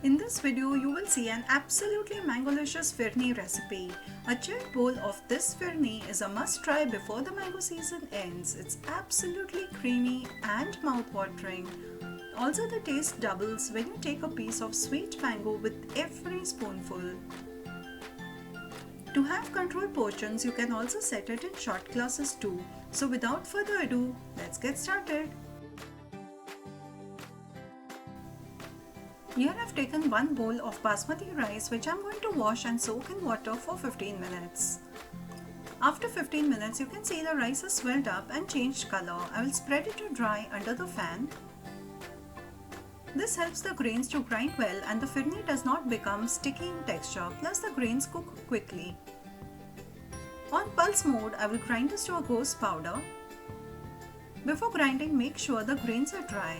In this video, you will see an absolutely mango-licious firni recipe. A chilled bowl of this firni is a must-try before the mango season ends. It's absolutely creamy and mouth-watering. Also, the taste doubles when you take a piece of sweet mango with every spoonful. To have controlled portions, you can also set it in shot glasses too. So without further ado, let's get started. Here I've taken one bowl of basmati rice which I'm going to wash and soak in water for 15 minutes. After 15 minutes you can see the rice has swelled up and changed color. I will spread it to dry under the fan. This helps the grains to grind well and the firni does not become sticky in texture, plus the grains cook quickly. On pulse mode I will grind this to a coarse powder. Before grinding, make sure the grains are dry.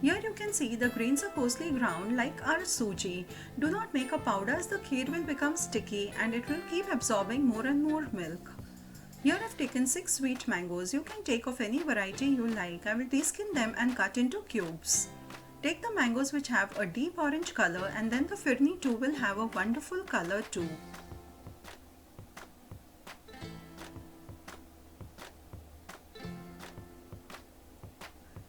Here you can see the grains are coarsely ground like our suji. Do not make a powder as the kheer will become sticky and it will keep absorbing more and more milk. Here I've taken 6 sweet mangoes. You can take of any variety you like. I will deskin them and cut into cubes. Take the mangoes which have a deep orange color and then the firni too will have a wonderful color too.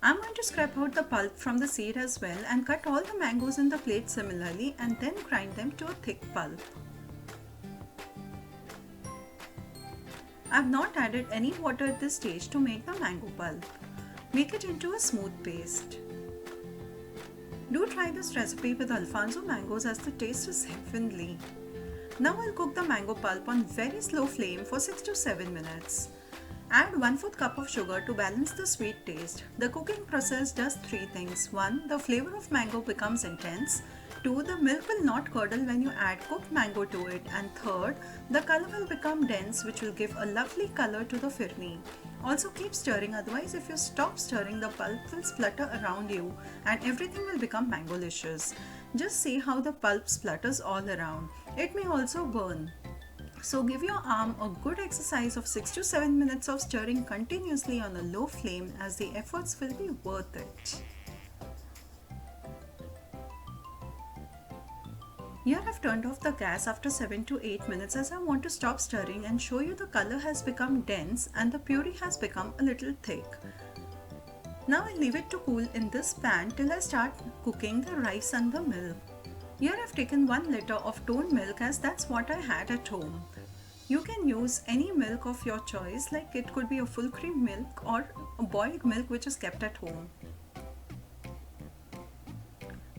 I'm going to scrape out the pulp from the seed as well and cut all the mangoes in the plate similarly and then grind them to a thick pulp. I've not added any water at this stage to make the mango pulp. Make it into a smooth paste. Do try this recipe with Alfonso mangoes as the taste is heavenly. Now I'll cook the mango pulp on very slow flame for 6 to 7 minutes. Add 1/4 cup of sugar to balance the sweet taste. The cooking process does 3 things. 1. The flavor of mango becomes intense. 2. The milk will not curdle when you add cooked mango to it. And 3rd, the color will become dense, which will give a lovely color to the firni. Also keep stirring, otherwise if you stop stirring, the pulp will splutter around you and everything will become mango-licious. Just see how the pulp splutters all around. It may also burn. So give your arm a good exercise of 6 to 7 minutes of stirring continuously on a low flame, as the efforts will be worth it. Here I've turned off the gas after 7 to 8 minutes as I want to stop stirring and show you the color has become dense and the puree has become a little thick. Now I'll leave it to cool in this pan till I start cooking the rice and the milk. Here I've taken 1 liter of toned milk as that's what I had at home. You can use any milk of your choice, like it could be a full cream milk or a boiled milk which is kept at home.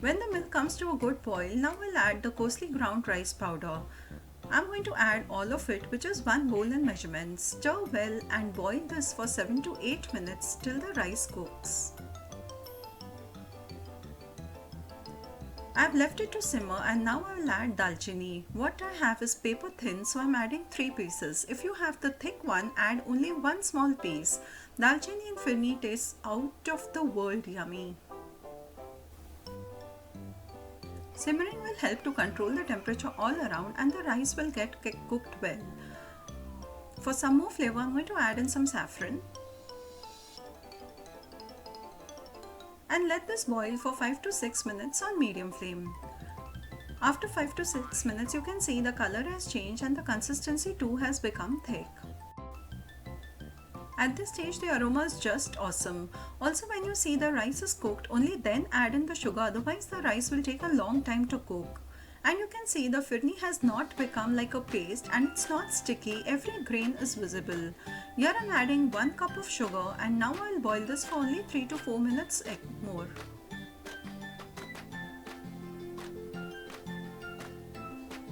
When the milk comes to a good boil, now we'll add the coarsely ground rice powder. I'm going to add all of it, which is 1 bowl in measurement. Stir well and boil this for 7 to 8 minutes till the rice cooks. I've left it to simmer and now I will add dalchini. What I have is paper thin, so I'm adding 3 pieces. If you have the thick one, add only 1 small piece. Dalchini in firni tastes out of the world yummy. Simmering will help to control the temperature all around and the rice will get cooked well. For some more flavor, I'm going to add in some saffron. And let this boil for 5 to 6 minutes on medium flame. After 5 to 6 minutes, you can see the color has changed and the consistency too has become thick. At this stage, the aroma is just awesome. Also, when you see the rice is cooked, only then add in the sugar, otherwise the rice will take a long time to cook. And you can see the firni has not become like a paste and it's not sticky, every grain is visible. Here I'm adding 1 cup of sugar and now I'll boil this for only 3 to 4 minutes more.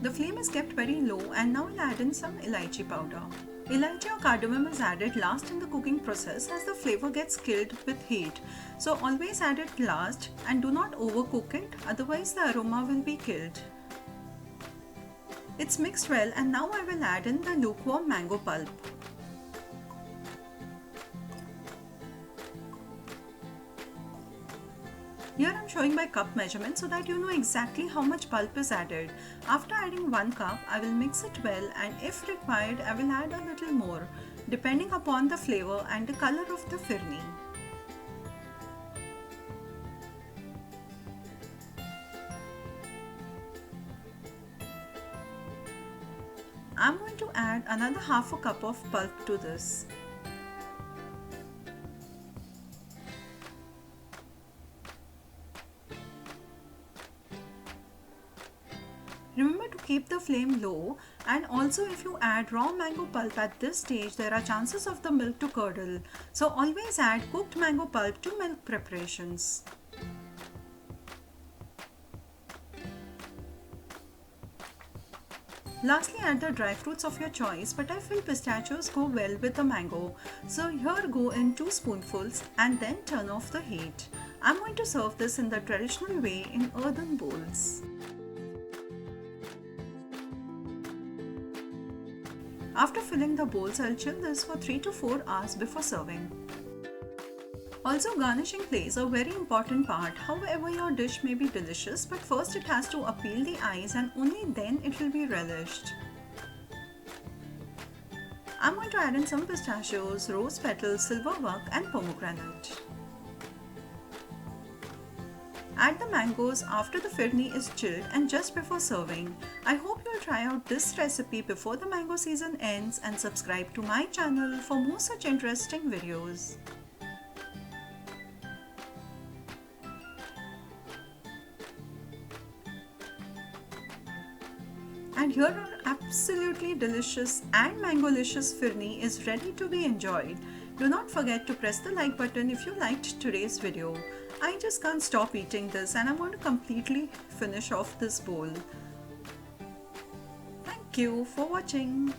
The flame is kept very low and now I'll add in some elaichi powder. Elaichi or cardamom is added last in the cooking process as the flavor gets killed with heat. So always add it last and do not overcook it, otherwise the aroma will be killed. It's mixed well and now I will add in the lukewarm mango pulp. Here I am showing by cup measurement so that you know exactly how much pulp is added. After adding 1 cup, I will mix it well and if required, I will add a little more, depending upon the flavor and the color of the firni. I'm going to add another half a cup of pulp to this. Remember to keep the flame low, and also if you add raw mango pulp at this stage, there are chances of the milk to curdle. So always add cooked mango pulp to milk preparations. Lastly, add the dry fruits of your choice, but I feel pistachios go well with the mango. So here go in 2 spoonfuls and then turn off the heat. I'm going to serve this in the traditional way in earthen bowls. After filling the bowls, I'll chill this for 3 to 4 hours before serving. Also, garnishing plays a very important part. However, your dish may be delicious, but first it has to appeal the eyes and only then it will be relished. I'm going to add in some pistachios, rose petals, silverwork and pomegranate. Add the mangoes after the firni is chilled and just before serving. I hope you'll try out this recipe before the mango season ends and subscribe to my channel for more such interesting videos. And here our absolutely delicious and mango-licious firni is ready to be enjoyed. Do not forget to press the like button if you liked today's video. I just can't stop eating this and I'm going to completely finish off this bowl. Thank you for watching.